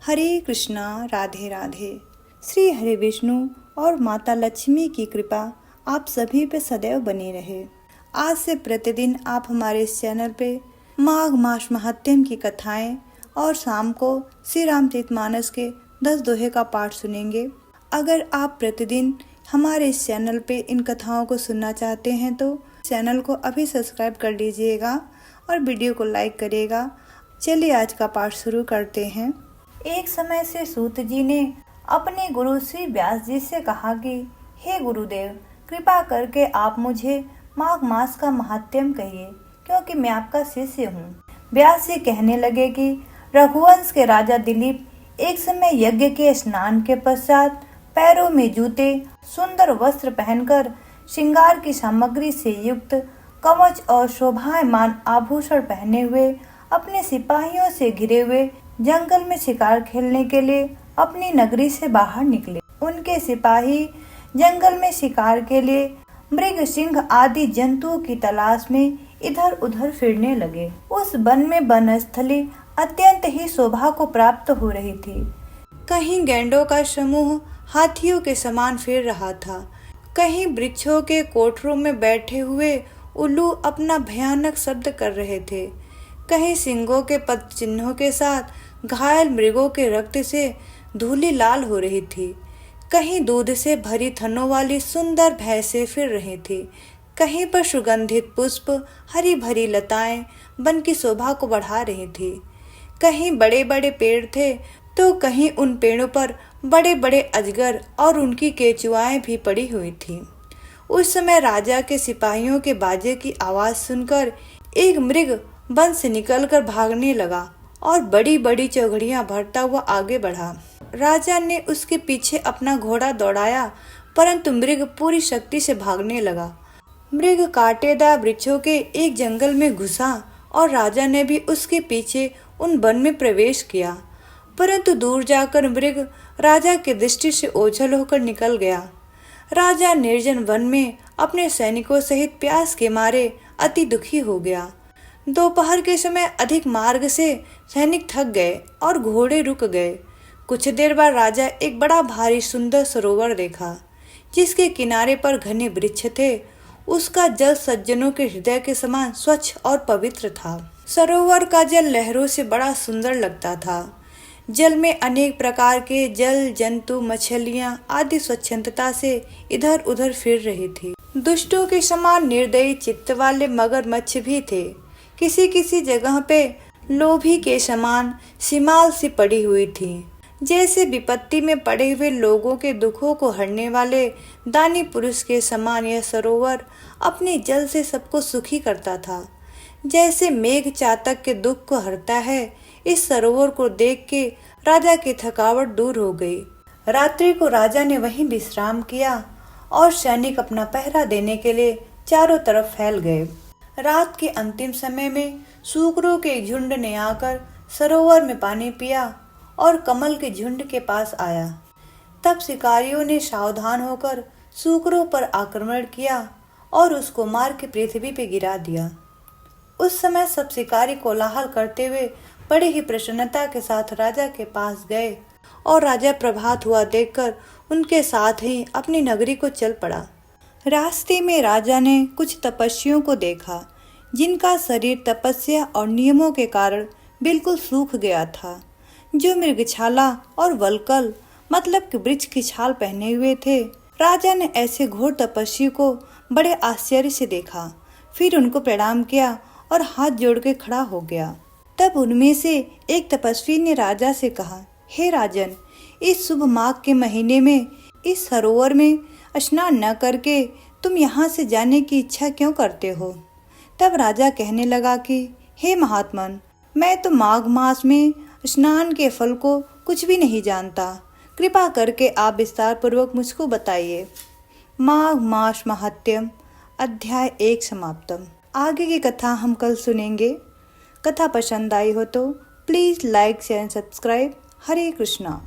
हरे कृष्णा, राधे राधे। श्री हरि विष्णु और माता लक्ष्मी की कृपा आप सभी पे सदैव बनी रहे। आज से प्रतिदिन आप हमारे इस चैनल पे माघ मास महात्म्य की कथाएं और शाम को श्री रामचरितमानस के 10 दोहे का पाठ सुनेंगे। अगर आप प्रतिदिन हमारे इस चैनल पे इन कथाओं को सुनना चाहते हैं तो चैनल को अभी सब्सक्राइब कर लीजिएगा और वीडियो को लाइक करिएगा। चलिए आज का पाठ शुरू करते हैं। एक समय से सूत जी ने अपने गुरु श्री व्यास जी से कहा कि हे गुरुदेव, कृपा करके आप मुझे माघ मास का महात्म्य कहिए, क्योंकि मैं आपका शिष्य हूँ। व्यास जी कहने लगे कि रघुवंश के राजा दिलीप एक समय यज्ञ के स्नान के पश्चात पैरों में जूते, सुंदर वस्त्र पहनकर श्रृंगार की सामग्री से युक्त कवच और शोभायमान आभूषण पहने हुए अपने सिपाहियों से घिरे हुए जंगल में शिकार खेलने के लिए अपनी नगरी से बाहर निकले। उनके सिपाही जंगल में शिकार के लिए मृग, सिंह आदि जंतुओं की तलाश में इधर उधर फिरने लगे। उस वन में वनस्थली अत्यंत ही शोभा को प्राप्त हो रही थी। कहीं गैंडों का समूह हाथियों के समान फिर रहा था, कहीं वृक्षों के कोठरों में बैठे हुए उल्लू अपना भयानक शब्द कर रहे थे, कहीं सिंगों के पद चिन्हों के साथ घायल मृगों के रक्त से धूली लाल हो रही थी, कहीं दूध से भरी थनों वाली सुंदर भैंसें फिर रही थी, कहीं पर सुगंधित पुष्प, हरी भरी लताएं वन की शोभा को बढ़ा रही थी। कहीं बड़े बड़े पेड़ थे तो कहीं उन पेड़ों पर बड़े बड़े अजगर और उनकी केंचुआएं भी पड़ी हुई थी। उस समय राजा के सिपाहियों के बाजे की आवाज सुनकर एक मृग वन से निकलकर भागने लगा और बड़ी बड़ी चौघड़ियां भरता हुआ आगे बढ़ा। राजा ने उसके पीछे अपना घोड़ा दौड़ाया, परंतु मृग पूरी शक्ति से भागने लगा। मृग कांटेदार वृक्षों के एक जंगल में घुसा और राजा ने भी उसके पीछे उन वन में प्रवेश किया, परंतु दूर जाकर मृग राजा की दृष्टि से ओझल होकर निकल गया। राजा निर्जन वन में अपने सैनिकों सहित प्यास के मारे अति दुखी हो गया। दोपहर के समय अधिक मार्ग से सैनिक थक गए और घोड़े रुक गए। कुछ देर बाद राजा एक बड़ा भारी सुंदर सरोवर देखा, जिसके किनारे पर घने वृक्ष थे। उसका जल सज्जनों के हृदय के समान स्वच्छ और पवित्र था। सरोवर का जल लहरों से बड़ा सुंदर लगता था। जल में अनेक प्रकार के जल जंतु, मछलियां आदि स्वच्छंदता से इधर उधर फिर रही थी। दुष्टों के समान निर्दयी चित्त वाले मगरमच्छ भी थे। किसी किसी जगह पे लोभी के समान सिमाल सी पड़ी हुई थी। जैसे विपत्ति में पड़े हुए लोगों के दुखों को हरने वाले दानी पुरुष के समान यह सरोवर अपने जल से सबको सुखी करता था। जैसे मेघ चातक के दुख को हरता है, इस सरोवर को देख के राजा की थकावट दूर हो गई। रात्रि को राजा ने वहीं विश्राम किया और सैनिक अपना पहरा देने के लिए चारों तरफ फैल गए। रात के अंतिम समय में सूकरों के एक झुंड ने आकर सरोवर में पानी पिया और कमल के झुंड के पास आया। तब शिकारियों ने सावधान होकर सूकरों पर आक्रमण किया और उसको मार के पृथ्वी पे गिरा दिया। उस समय सब शिकारी कोलाहल करते हुए बड़े ही प्रसन्नता के साथ राजा के पास गए और राजा प्रभात हुआ देखकर उनके साथ ही अपनी नगरी को चल पड़ा। रास्ते में राजा ने कुछ तपस्वियों को देखा, जिनका शरीर तपस्या और नियमों के कारण बिल्कुल सूख गया था, जो मृगछाला और वल्कल मतलब कि वृक्ष की छाल पहने हुए थे। राजा ने ऐसे घोर तपस्वी को बड़े आश्चर्य से देखा, फिर उनको प्रणाम किया और हाथ जोड़ के खड़ा हो गया। तब उनमें से एक तपस्वी ने राजा से कहा, हे राजन, इस शुभ माघ के महीने में इस सरोवर में स्नान न करके तुम यहाँ से जाने की इच्छा क्यों करते हो? तब राजा कहने लगा कि हे महात्मन, मैं तो माघ मास में स्नान के फल को कुछ भी नहीं जानता। कृपा करके आप विस्तार पूर्वक मुझको बताइए। माघ मास महात्म्य अध्याय 1 समाप्तम। आगे की कथा हम कल सुनेंगे। कथा पसंद आई हो तो please like share and subscribe. Hare Krishna.